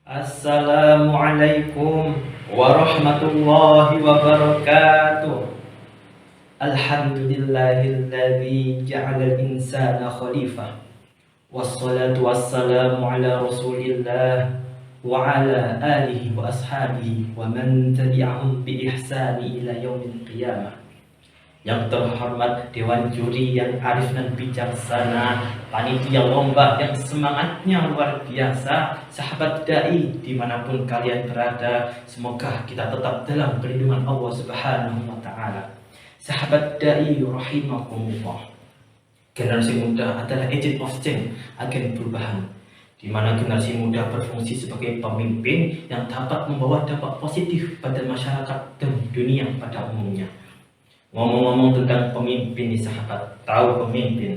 Assalamualaikum warahmatullahi wabarakatuh. Alhamdulillahilladzi ja'alal insana khalifah. Wassalatu wassalamu ala rasulillah wa ala alihi wa ashabihi wa man tabi'ahum bi ihsani ila yaumil qiyamah. Yang terhormat Dewan Juri yang arif dan bijaksana, panitia lomba yang semangatnya luar biasa, sahabat dai dimanapun kalian berada, semoga kita tetap dalam perlindungan Allah Subhanahu wa Ta'ala. Sahabat dai rahimakumullah, generasi muda adalah agent of change, agen perubahan, di mana generasi muda berfungsi sebagai pemimpin yang dapat membawa dampak positif pada masyarakat dan dunia pada umumnya. Ngomong-ngomong tentang pemimpin nih sahabat, tahu pemimpin?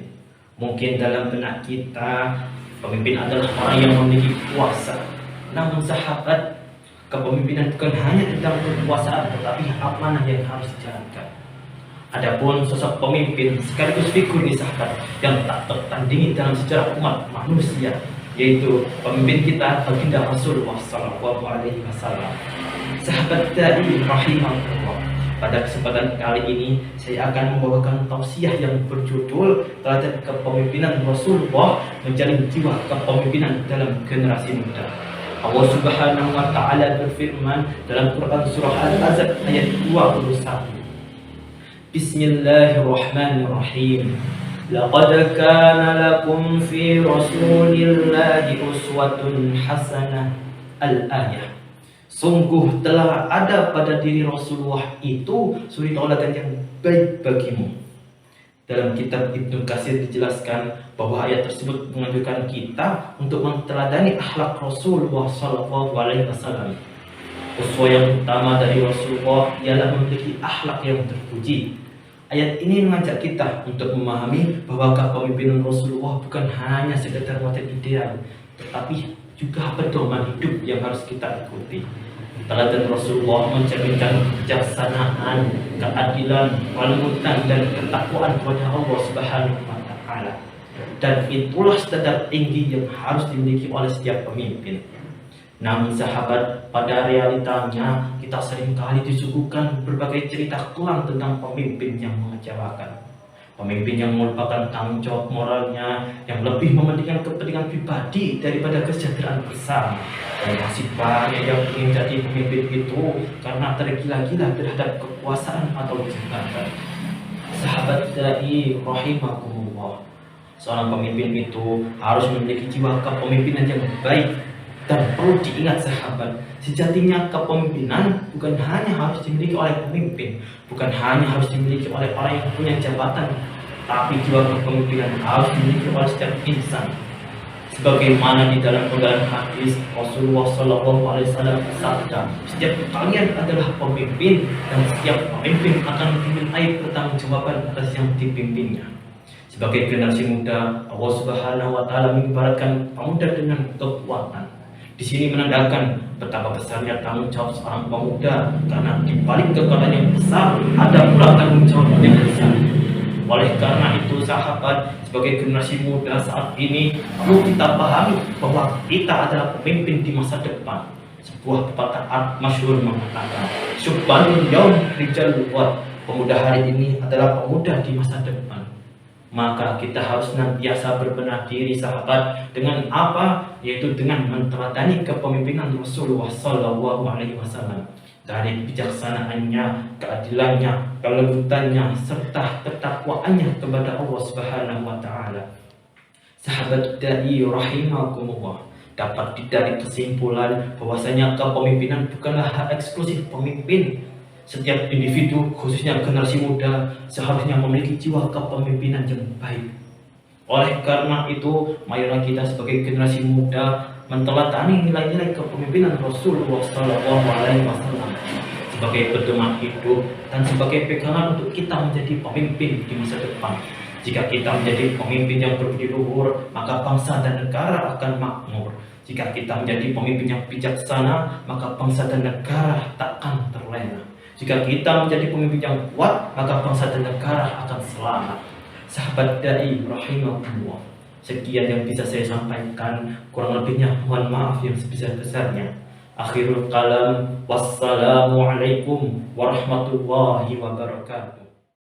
Mungkin dalam benak kita, pemimpin adalah orang yang memiliki kuasa. Namun sahabat, kepemimpinan bukan hanya tentang kekuasaan, tetapi amanah yang harus dijalankan. Adapun sosok pemimpin sekaligus figur nih sahabat yang tak tertandingi dalam sejarah umat manusia, yaitu pemimpin kita baginda Rasulullah SAW. Sahabat dai rahimahullah, pada kesempatan kali ini saya akan membawakan tausiah yang berjudul Teladan Kepemimpinan Rasulullah Menjalin Jiwa Kepemimpinan dalam Generasi Muda. Allah Subhanahu wa Ta'ala berfirman dalam Quran surah Al-Ahzab ayat 21. Bismillahirrahmanirrahim. Laqad kana lakum fi Rasulillahi uswatun hasanah. Al-ayah. Sungguh telah ada pada diri Rasulullah itu suri tauladan yang baik bagimu. Dalam kitab Ibnu Katsir dijelaskan bahwa ayat tersebut menganjurkan kita untuk menteladani akhlak Rasulullah SAW. Uswah yang utama dari Rasulullah ialah memiliki akhlak yang terpuji. Ayat ini mengajak kita untuk memahami bahwa kepemimpinan Rasulullah bukan hanya sekedar model ideal, tetapi juga pedoman hidup yang harus kita ikuti. Teladan Rasulullah mencerminkan kebijaksanaan, keadilan, kelembutan, dan ketakwaan kepada Allah Subhanahu wa Ta'ala. Dan itulah standar tinggi yang harus dimiliki oleh setiap pemimpin. Namun sahabat, pada realitanya kita seringkali disuguhkan berbagai cerita kelam tentang pemimpin yang mengecewakan. Pemimpin yang melupakan tanggung jawab moralnya, yang lebih mementingkan kepentingan pribadi daripada kesejahteraan bersama. Dan masih banyak yang ingin jadi pemimpin itu karena tergila-gila terhadap kekuasaan atau jabatan. Sahabat dai rahimakumullah, seorang pemimpin itu harus memiliki jiwa kepemimpinan yang baik. Dan perlu diingat sahabat, sejatinya kepemimpinan bukan hanya harus dimiliki oleh pemimpin, bukan hanya harus dimiliki oleh orang yang punya jabatan, tapi jiwa kepemimpinan harus dimiliki oleh setiap insan. Sebagaimana di dalam pegangan hadis Rasulullah SAW bersabda, setiap kalian adalah pemimpin dan setiap pemimpin akan dimintai pertanggungjawaban atas yang dipimpinnya. Sebagai generasi muda, Allah Subhanahu wa Ta'ala mengibaratkan pemuda dengan kekuatan. Di sini menandakan betapa besarnya tanggung jawab seorang pemuda, karena di balik kekuatan yang besar ada pula tanggung jawab yang besar. Oleh karena itu sahabat, sebagai generasi muda saat ini perlu kita pahami bahwa kita adalah pemimpin di masa depan. Sebuah pepatah masyhur mengatakan, "Syubbanul yaum rijalul ghad." Pemuda hari ini adalah pemuda di masa depan. Maka kita harus senantiasa berbenah diri sahabat dengan apa? Yaitu dengan menteladani kepemimpinan Rasulullah SAW dari bijaksanaannya, keadilannya, kelembutannya, serta ketakwaannya kepada Allah Subhanahu wa Ta'ala. Sahabat dai rahimakumullah, dapat ditarik kesimpulan bahwasanya kepemimpinan bukanlah hak eksklusif pemimpin. Setiap individu, khususnya generasi muda, seharusnya memiliki jiwa kepemimpinan yang baik. Oleh karena itu, marilah kita sebagai generasi muda menteladani nilai-nilai kepemimpinan Rasulullah SAW sebagai pedoman hidup dan sebagai pegangan untuk kita menjadi pemimpin di masa depan. Jika kita menjadi pemimpin yang berbudi luhur, maka bangsa dan negara akan makmur. Jika kita menjadi pemimpin yang bijaksana, maka bangsa dan negara takkan terlena. Jika kita menjadi pemimpin yang kuat, maka bangsa dan negara akan selamat. Sahabat dai rahimahullah, Sekian yang bisa saya sampaikan, kurang lebihnya mohon maaf yang sebesar-besarnya. Akhirul kalam, wassalamualaikum warahmatullahi wabarakatuh.